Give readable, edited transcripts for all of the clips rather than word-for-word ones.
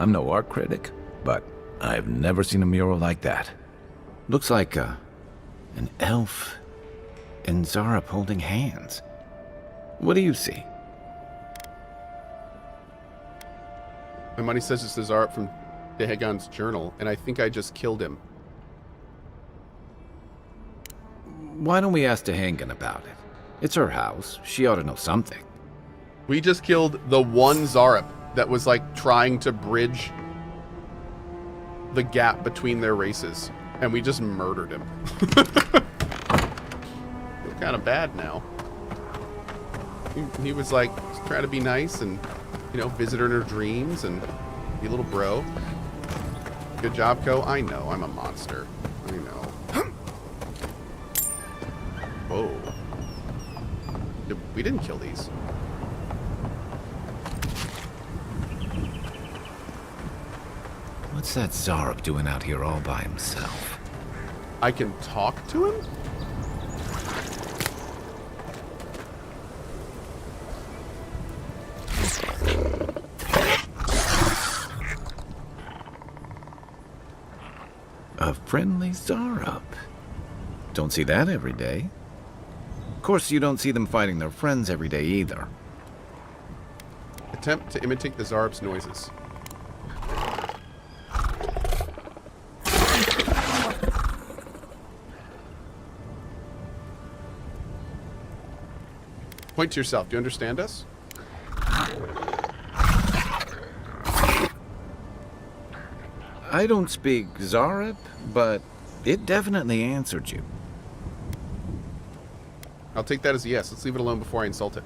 I'm no art critic, but I've never seen a mural like that. Looks like an elf and Zarup holding hands. What do you see? My money says it's the Zarup from Dehengen's journal, and I think I just killed him. Why don't we ask Dehengen about it? It's her house. She ought to know something. We just killed the one Zarup that was like trying to bridge the gap between their races, and we just murdered him. Feel kind of bad now. He was like trying to be nice and, you know, visit her in her dreams and be a little bro. Good job, Cohh. I know, I'm a monster. I know. Whoa. We didn't kill these. What's that Zarup doing out here all by himself? I can talk to him? A friendly Zarup. Don't see that every day. Of course, you don't see them fighting their friends every day either. Attempt to imitate the Zarup's noises. Point to yourself. Do you understand us? I don't speak Zarup, but it definitely answered you. I'll take that as a yes. Let's leave it alone before I insult it.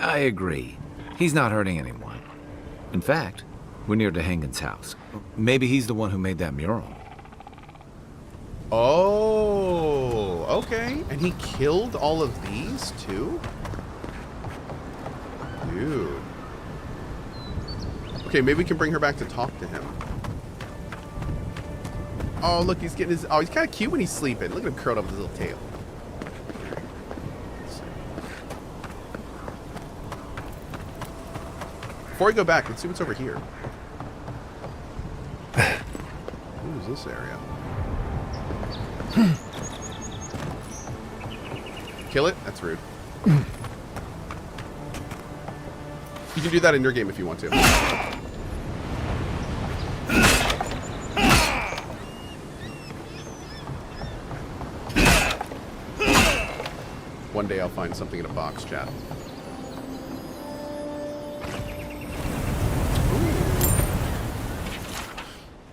I agree. He's not hurting anyone. In fact, we're near Dehengen's house. Maybe he's the one who made that mural. Oh, okay. And he killed all of these too? Dude. Okay, maybe we can bring her back to talk to him. Oh, look, he's getting his... Oh, he's kind of cute when he's sleeping. Look at him curled up with his little tail. Before we go back, let's see what's over here. What is this area? Kill it? That's rude. You can do that in your game if you want to. One day I'll find something in a box, chat.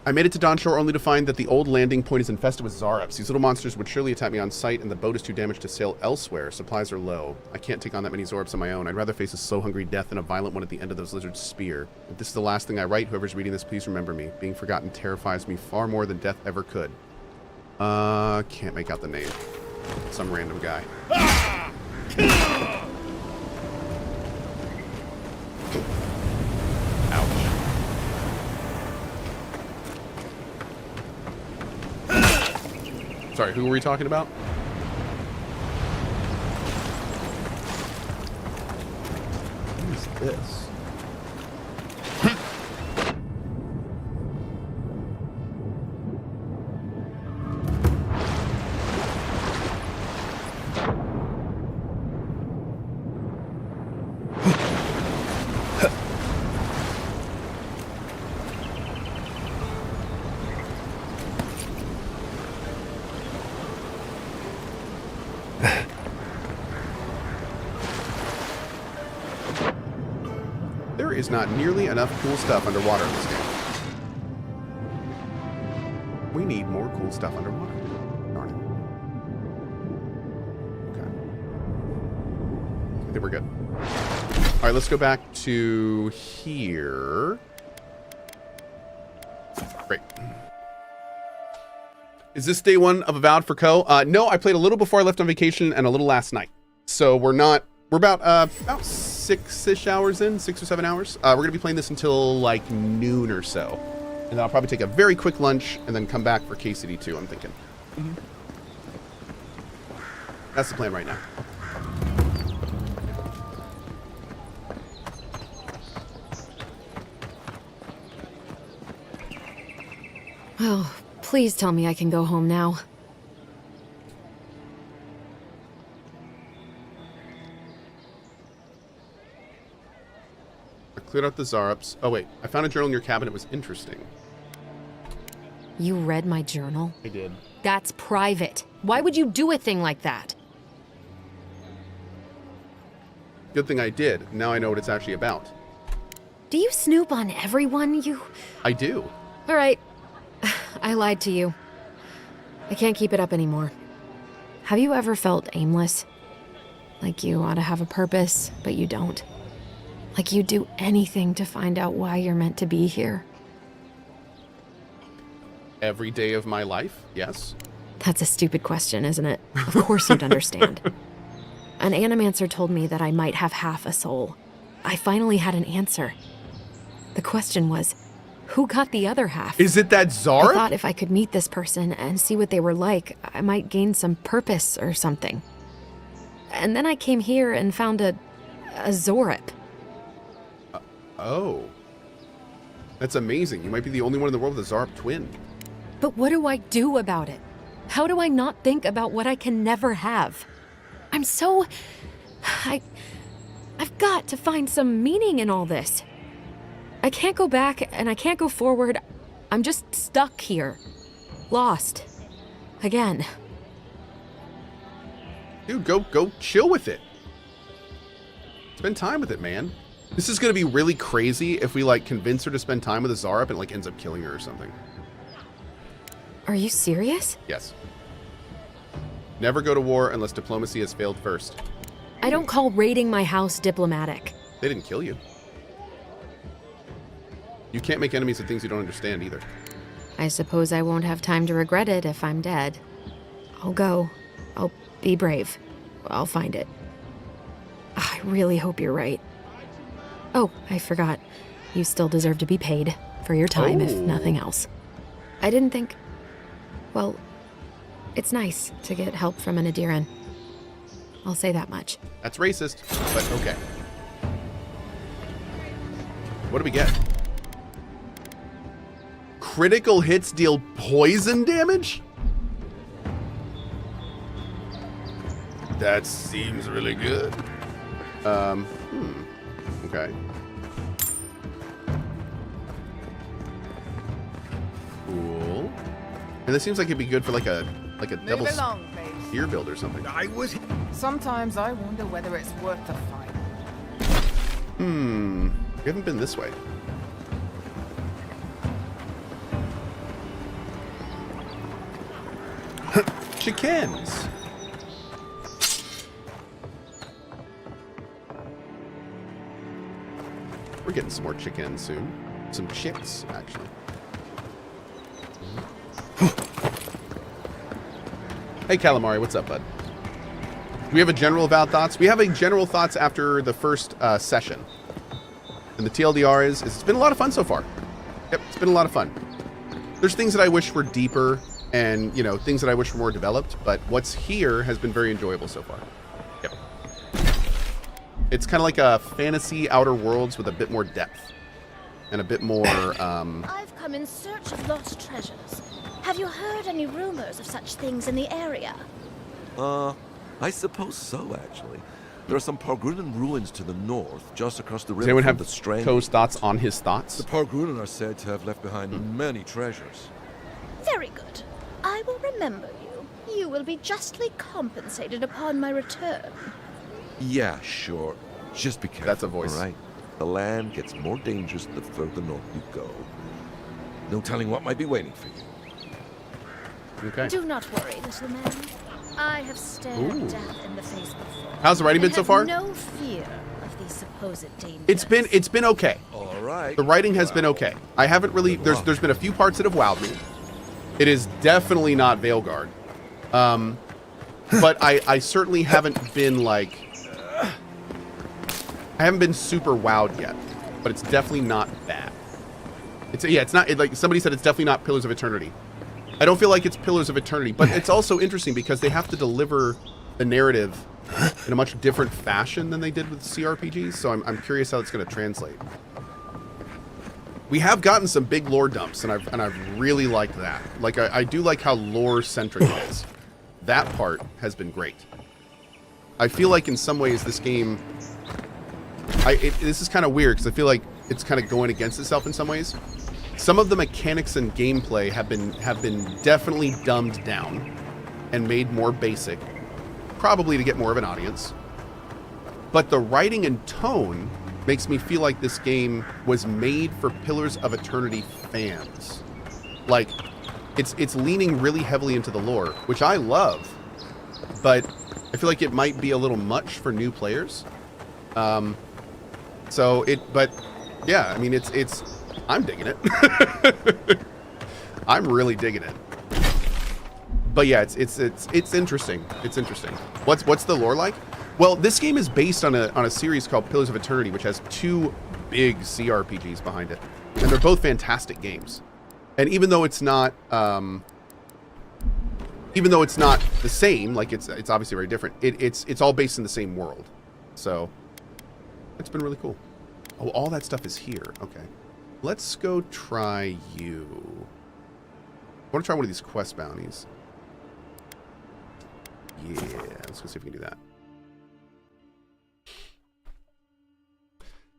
I made it to Dawnshore only to find that the old landing point is infested with Zarups. These little monsters would surely attack me on sight, and the boat is too damaged to sail elsewhere. Supplies are low. I can't take on that many Zarups on my own. I'd rather face a slow-hungry death than a violent one at the end of those lizards' spear. If this is the last thing I write, whoever's reading this, please remember me. Being forgotten terrifies me far more than death ever could. Can't make out the name. Some random guy. Sorry, who were we talking about? What is this? Is not nearly enough cool stuff underwater in this game. We need more cool stuff underwater. Darn it. Okay. I think we're good. All right, let's go back to here. Great. Is this day one of Avowed for Cohh? No, I played a little before I left on vacation and a little last night. So we're about 6-ish hours in, 6 or 7 hours. We're gonna be playing this until like noon or so. And then I'll probably take a very quick lunch and then come back for KCD 2, I'm thinking. That's the plan right now. Oh, please tell me I can go home now. I cleared out the Zarups. Oh, wait. I found a journal in your cabin. It was interesting. You read my journal? I did. That's private. Why would you do a thing like that? Good thing I did. Now I know what it's actually about. Do you snoop on everyone? I do. All right. I lied to you. I can't keep it up anymore. Have you ever felt aimless? Like you ought to have a purpose, but you don't? Like you'd do anything to find out why you're meant to be here? Every day of my life, yes. That's a stupid question, isn't it? Of course you'd understand. An animancer told me that I might have half a soul. I finally had an answer. The question was, who got the other half? Is it that Zarup? I thought if I could meet this person and see what they were like, I might gain some purpose or something. And then I came here and found a Zarup. Oh. That's amazing. You might be the only one in the world with a Zarup twin. But what do I do about it? How do I not think about what I can never have? I'm so... I've got to find some meaning in all this. I can't go back and I can't go forward. I'm just stuck here. Lost. Again. Dude, go chill with it. Spend time with it, man. This is gonna be really crazy if we, like, convince her to spend time with a Zarup and, like, ends up killing her or something. Are you serious? Yes. Never go to war unless diplomacy has failed first. I don't call raiding my house diplomatic. They didn't kill you. You can't make enemies of things you don't understand either. I suppose I won't have time to regret it if I'm dead. I'll go. I'll be brave. I'll find it. I really hope you're right. Oh, I forgot. You still deserve to be paid for your time, if nothing else. I didn't think... Well, it's nice to get help from an Adiran. I'll say that much. That's racist, but okay. What do we get? Critical hits deal poison damage? That seems really good. Okay. Cool. And this seems like it'd be good for like a double spear build or something. Sometimes I wonder whether it's worth the fight. We haven't been this way. Chickens. We're getting some more chickens soon. Some chicks, actually. Hey, Calamari, what's up, bud? Do we have a general Avowed thoughts? We have a general thoughts after the first session. And the TLDR is it's been a lot of fun so far. Yep, it's been a lot of fun. There's things that I wish were deeper and, you know, things that I wish were more developed, but what's here has been very enjoyable so far. Yep. It's kind of like a fantasy Outer Worlds with a bit more depth and a bit more, I've come in search of lost treasures. Have you heard any rumors of such things in the area? I suppose so, actually. There are some Pargrunan ruins to the north, just across the river. Does anyone from have the Strand. Cohh's thoughts on his thoughts? The Pargrunan are said to have left behind many treasures. Very good. I will remember you. You will be justly compensated upon my return. Yeah, sure. Just be careful. That's a voice. All right? The land gets more dangerous the further north you go. No telling what might be waiting for you. Okay. Do not worry, little man. I have stared death in the face before. How's the writing been so far? No fear of these supposed dangers. It's been okay. All right. The writing has been okay. I haven't really there's been a few parts that have wowed me. It is definitely not Veilguard. But I certainly haven't been like I haven't been super wowed yet, but it's definitely not bad. It's not like somebody said it's definitely not Pillars of Eternity. I don't feel like it's Pillars of Eternity, but it's also interesting because they have to deliver the narrative in a much different fashion than they did with CRPGs, so I'm curious how it's going to translate. We have gotten some big lore dumps, and I've really liked that. Like, I do like how lore-centric it is. That part has been great. I feel like in some ways this game... this is kind of weird, because I feel like it's kind of going against itself in some ways. Some of the mechanics and gameplay have been definitely dumbed down and made more basic, probably to get more of an audience. But the writing and tone makes me feel like this game was made for Pillars of Eternity fans. Like, it's leaning really heavily into the lore, which I love, but I feel like it might be a little much for new players. But yeah, I mean, I'm digging it. I'm really digging it. But yeah, it's interesting. It's interesting. What's the lore like? Well, this game is based on a series called Pillars of Eternity, which has 2 big CRPGs behind it, and they're both fantastic games. And even though it's not the same, like it's obviously very different. It's all based in the same world, so it's been really cool. Oh, all that stuff is here. Okay, let's go try you. I want to try one of these quest bounties. Yeah, let's go see if we can do that.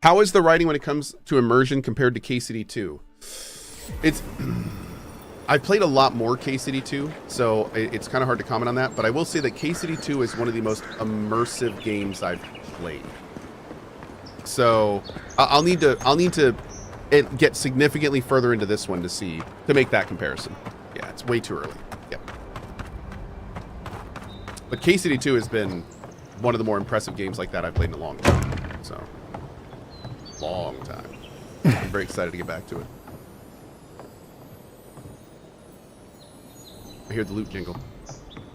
How is the writing when it comes to immersion compared to KCD2? I've played a lot more KCD2, so it's kind of hard to comment on that, but I will say that KCD2 is one of the most immersive games I've played. So I'll need to get significantly further into this one to make that comparison. Yeah, it's way too early. Yep. But KCD2 has been one of the more impressive games like that I've played in a long time. So, long time. I'm very excited to get back to it. I hear the loot jingle.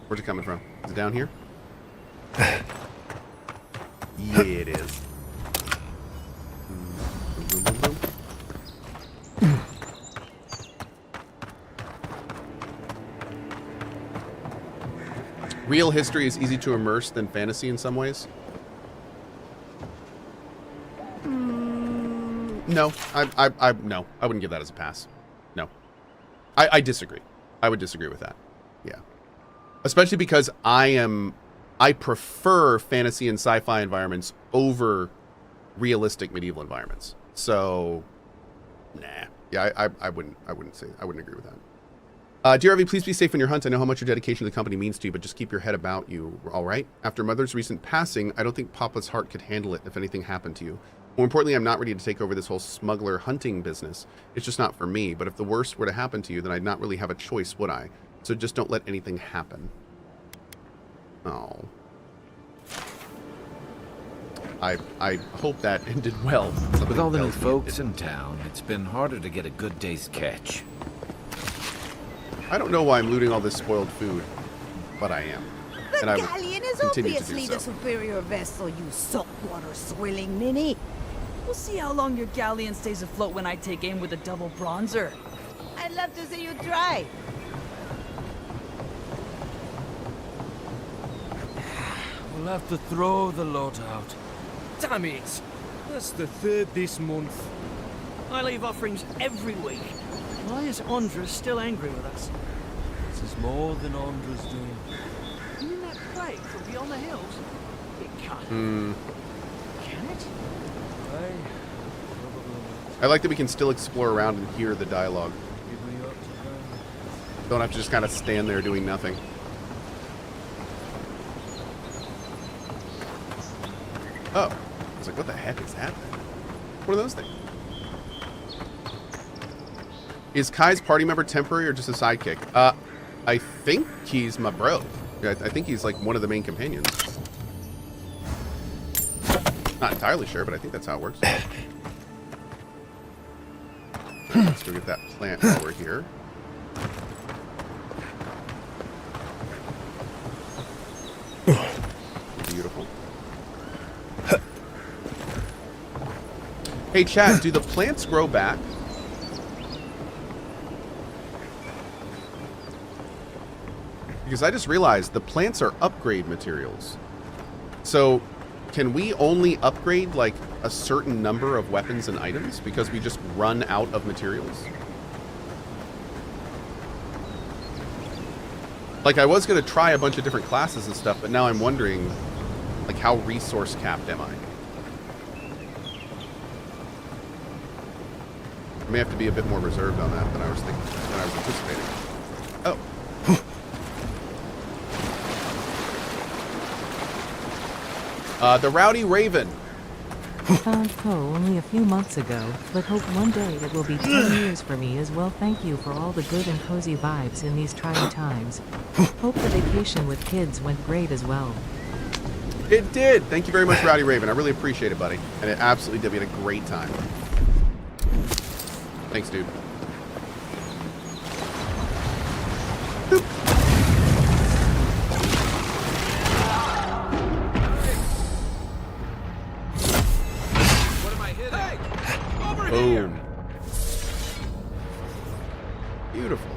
Where's it coming from? Is it down here? Yeah, it is. Boom, boom, boom, boom. Real history is easy to immerse than fantasy in some ways. No, no, I wouldn't give that as a pass. No, I disagree. I would disagree with that. Yeah, especially because I prefer fantasy and sci-fi environments over realistic medieval environments. So, nah. Yeah, I wouldn't agree with that. Dear Ravi, please be safe in your hunt. I know how much your dedication to the company means to you, but just keep your head about you, all right? After Mother's recent passing, I don't think Papa's heart could handle it if anything happened to you. More importantly, I'm not ready to take over this whole smuggler hunting business. It's just not for me, but if the worst were to happen to you, then I'd not really have a choice, would I? So just don't let anything happen. Oh. I hope that ended well. With all the new folks in town, it's been harder to get a good day's catch. I don't know why I'm looting all this spoiled food, but I am. The And I will galleon is continue to do obviously so. the superior vessel, you saltwater swilling ninny. We'll see how long your galleon stays afloat when I take aim with a double bronzer. I'd love to see you try. We'll have to throw the lot out. Damn it! That's the 3rd this month. I leave offerings every week. Why is Andra still angry with us? This is more than Andra's doing. You mean that plague from beyond the hills? It can't. Can it? I like that we can still explore around and hear the dialogue. Give me up to them. Don't have to just kind of stand there doing nothing. Oh. I was like, what the heck is that thing? What are those things? Is Kai's party member temporary or just a sidekick? I think he's my bro. Yeah, I think he's like one of the main companions. Not entirely sure, but I think that's how it works. Let's go get that plant while we're here. Beautiful. Hey, chat, do the plants grow back? Because I just realized the plants are upgrade materials. So can we only upgrade like a certain number of weapons and items because we just run out of materials? Like, I was going to try a bunch of different classes and stuff, but now I'm wondering, like, how resource capped am I? I may have to be a bit more reserved on that than I was thinking, than I was anticipating. Oh. The Rowdy Raven. I found Cohh only a few months ago, but hope one day it will be 10 years for me as well. Thank you for all the good and cozy vibes in these trying times. Hope the vacation with kids went great as well. It did. Thank you very much, Rowdy Raven. I really appreciate it, buddy. And it absolutely did. We had a great time. Thanks, dude. Boop. Boom. Beautiful.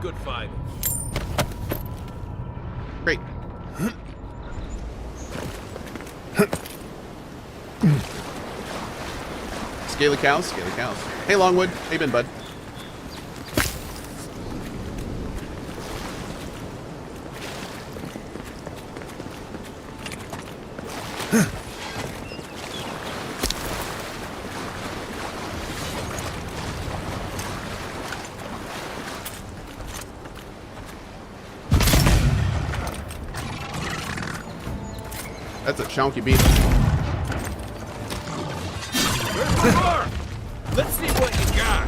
Good fight. Great. Scaly cows, scaly cows. Hey, Longwood. How you been, bud? That's a chunky beat. Let's see what you got.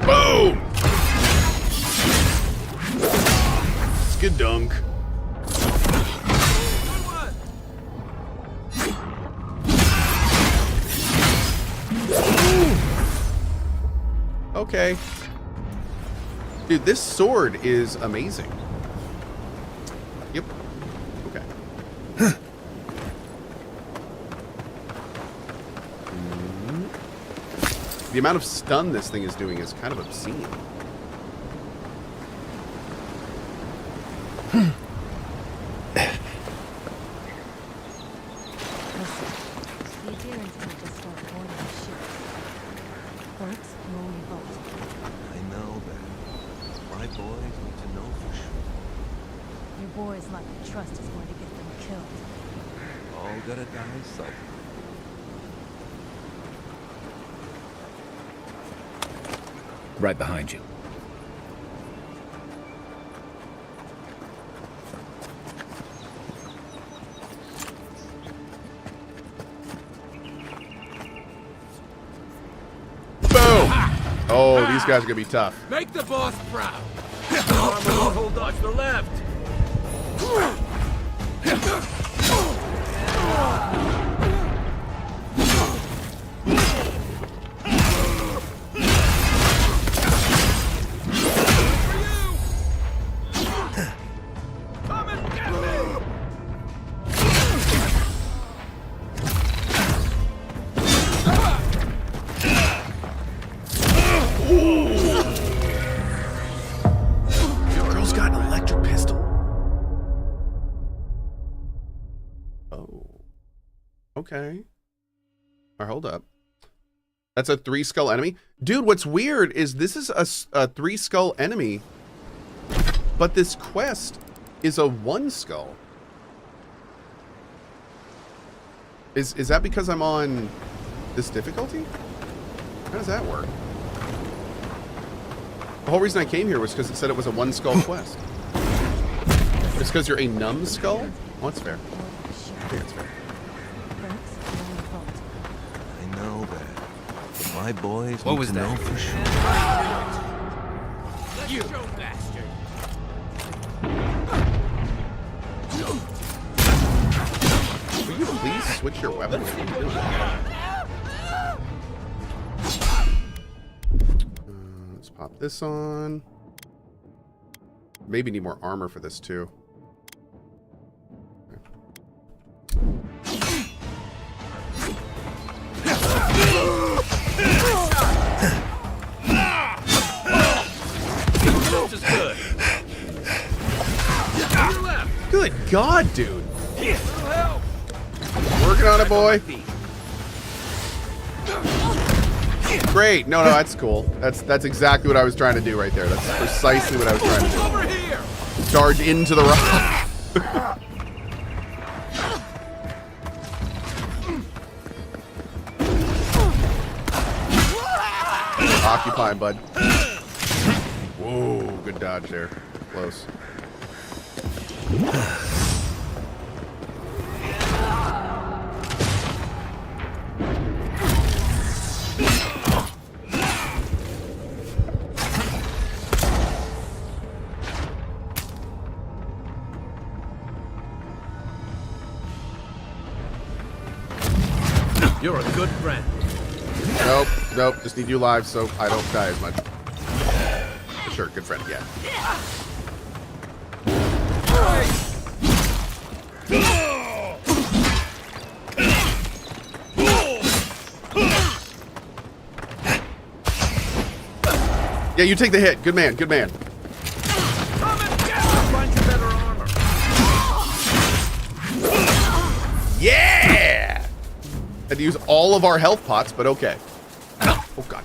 Boom! Skidunk. Okay. Dude, this sword is amazing. Yep. Okay. The amount of stun this thing is doing is kind of obscene. I know that. My boys need to know for sure. Your boys like the trust is going to get them killed. All gotta die somewhere. Right behind you. Boom! Oh, these guys are gonna be tough. Make the boss proud. Armor won't hold on to the left. Okay. Alright, hold up. That's a 3-skull enemy? Dude, what's weird is this is a 3-skull enemy, but this quest is a 1-skull. Is that because I'm on this difficulty? How does that work? The whole reason I came here was because it said it was a 1-skull quest. It's because you're a numbskull? Oh, that's fair. I think that's fair. I know that. But my boys What need was to that? know for sure. You bastard. Will you please switch your weapon? Let's pop this on. Maybe need more armor for this too. Good God, dude. Little help. Working on it, boy. Great. No, that's cool. That's exactly what I was trying to do right there. That's precisely what I was trying to do. Over here! Charge into the rock. Occupy, bud. Whoa, good dodge there. Close. You're a good friend. Nope. Just need you alive so I don't die as much. Sure, good friend, yeah. Yeah, you take the hit. Good man, good man. Come and get him! Find you better armor. Yeah! Had to use all of our health pots, but okay. Oh god.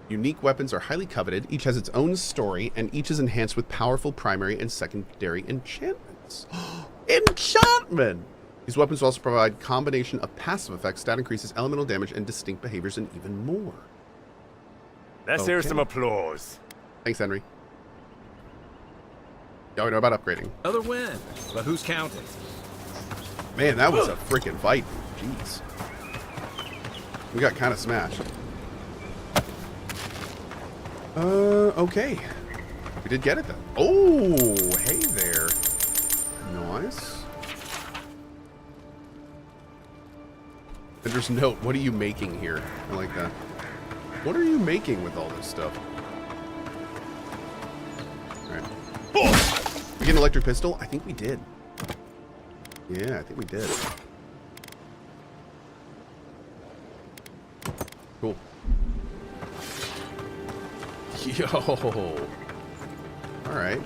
Unique weapons are highly coveted. Each has its own story, and each is enhanced with powerful primary and secondary enchantments. Enchantment! These weapons will also provide combination of passive effects, stat increases, elemental damage, and distinct behaviors, and even more. Let's hear some applause. Thanks, Henry. Yeah, we know about upgrading. Another win, but who's counting? Man, that was a freaking fight. Jeez. We got kind of smashed. Okay. We did get it then. Oh, hey there. Nice. Ender's note, what are you making here? I like that. What are you making with all this stuff? Alright. We get an electric pistol? I think we did. Yeah, I think we did. Cool. Yo. Alright.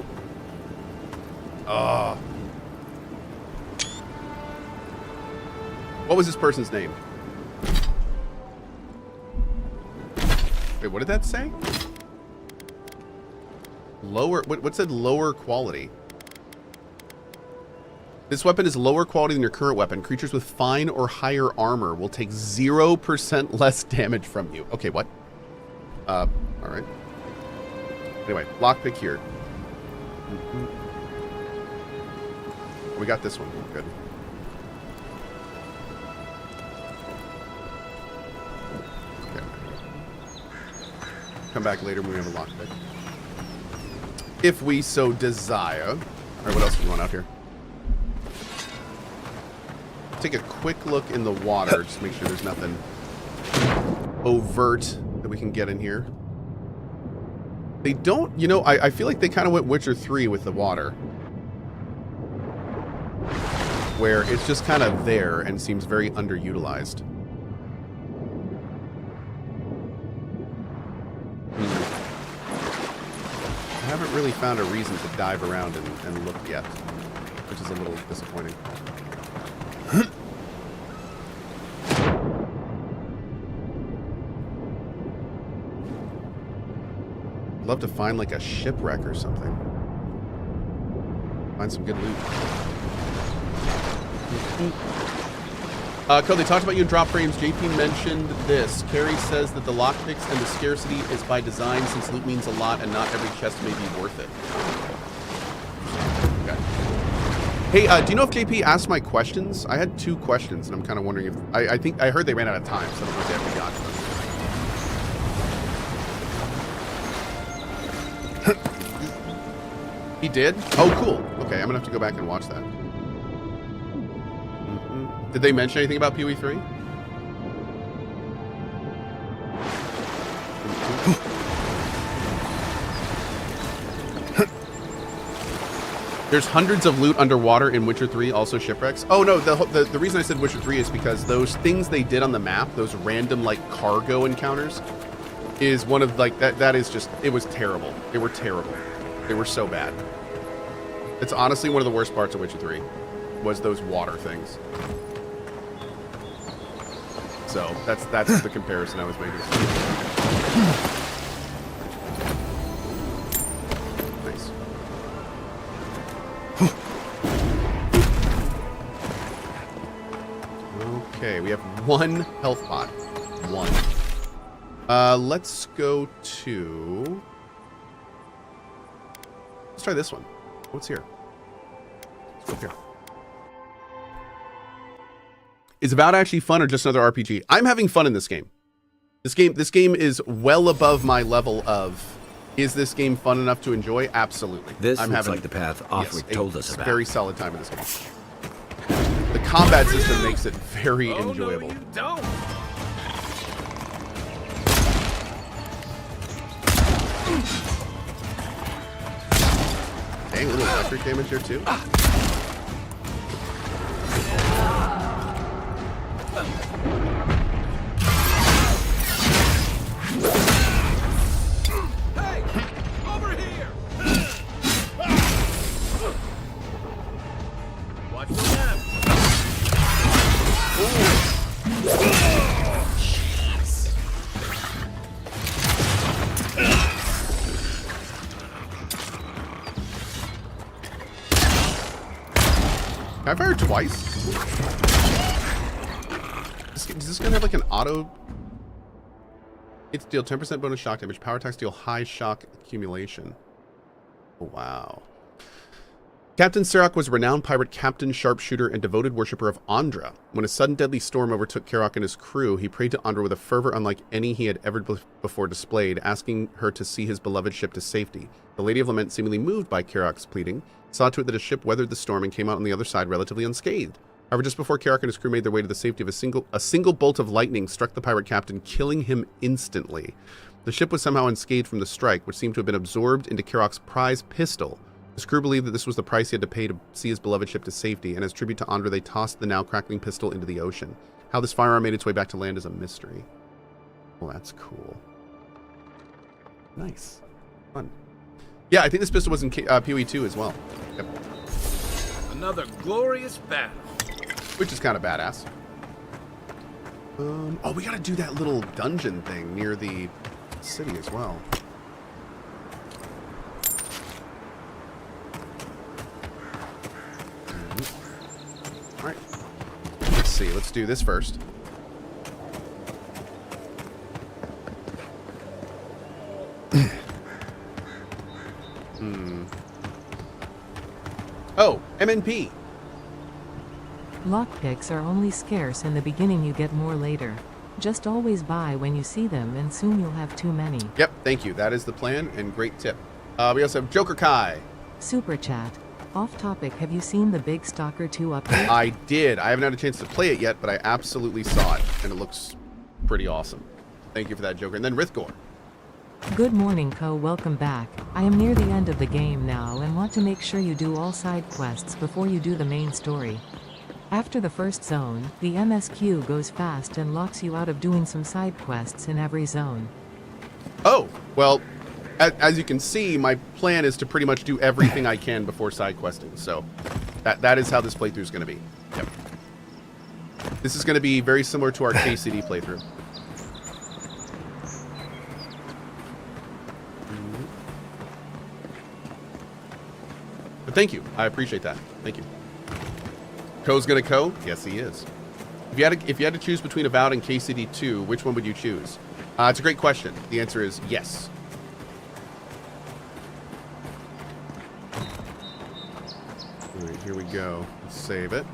What was this person's name? Wait, what did that say? Lower, what said lower quality? This weapon is lower quality than your current weapon. Creatures with fine or higher armor will take 0% less damage from you. Okay, what? Alright. Anyway, lockpick here. We got this one. Good. Okay. Come back later when we have a lockpick. If we so desire. Alright, what else do we want out here? Take a quick look in the water, just to make sure there's nothing overt that we can get in here. They don't, you know, I feel like they kind of went Witcher 3 with the water. Where it's just kind of there and seems very underutilized. I haven't really found a reason to dive around and look yet, which is a little disappointing. Love to find like a shipwreck or something. Find some good loot. Cohh, they talked about you in drop frames. JP mentioned this. Carrie says that the lockpicks and the scarcity is by design since loot means a lot and not every chest may be worth it. Okay. Hey, do you know if JP asked my questions? I had 2 questions and I'm kind of wondering if... I think I heard they ran out of time, so I don't know if they ever got to them. He did? Oh, cool. Okay, I'm gonna have to go back and watch that. Did they mention anything about PoE 3? There's hundreds of loot underwater in Witcher 3, also shipwrecks. Oh no, the reason I said Witcher 3 is because those things they did on the map, those random like cargo encounters, is one of like that is just, it was terrible. They were terrible. They were so bad. It's honestly one of the worst parts of Witcher 3, was those water things. So that's the comparison I was making. Nice. Okay, we have 1 health pot. 1. Let's go to... Let's try this one. What's here? Let's go here. Is Avowed actually fun or just another RPG? I'm having fun in this game. This game is well above my level of, is this game fun enough to enjoy? Absolutely. This looks like the path Offric told us about. Very solid time in this game. The combat system makes it very enjoyable. No, you don't. Dang, a little electric damage here too. Hey, over here. Watch the left. Can I fire twice? Does this gun have like an auto? It's deal 10% bonus shock damage. Power attacks deal high shock accumulation. Oh, wow. Captain Serok was a renowned pirate captain, sharpshooter, and devoted worshipper of Andra. When a sudden deadly storm overtook Karok and his crew, he prayed to Andra with a fervor unlike any he had ever before displayed, asking her to see his beloved ship to safety. The Lady of Lament, seemingly moved by Karok's pleading, saw to it that his ship weathered the storm and came out on the other side relatively unscathed. However, just before Karok and his crew made their way to the safety of a single bolt of lightning struck the pirate captain, killing him instantly. The ship was somehow unscathed from the strike, which seemed to have been absorbed into Karok's prize pistol. His crew believed that this was the price he had to pay to see his beloved ship to safety, and as tribute to Andra, they tossed the now crackling pistol into the ocean. How this firearm made its way back to land is a mystery. Well, that's cool. Nice. Fun. Yeah, I think this pistol was in PoE 2 as well. Yep. Another glorious battle. Which is kind of badass. Oh, we gotta do that little dungeon thing near the city as well. Alright. Let's see. Let's do this first. Oh, MNP. Lockpicks are only scarce in the beginning, you get more later. Just always buy when you see them and soon you'll have too many. Yep, thank you. That is the plan and great tip. We also have Joker Kai. Super chat. Off topic, have you seen the Big Stalker 2 update? I did. I haven't had a chance to play it yet, but I absolutely saw it and it looks pretty awesome. Thank you for that, Joker. And then Rithgor. Good morning, Cohh. Welcome back. I am near the end of the game now and want to make sure you do all side quests before you do the main story. After the first zone, the MSQ goes fast and locks you out of doing some side quests in every zone. Oh, well, as you can see, my plan is to pretty much do everything I can before side questing. So that is how this playthrough is going to be. Yep. This is going to be very similar to our KCD playthrough. But thank you. I appreciate that. Thank you. Cohh's gonna Cohh? Yes, he is. If you had to choose between Avowed and KCD 2, which one would you choose? It's a great question. The answer is yes. All right, here we go. Let's save it.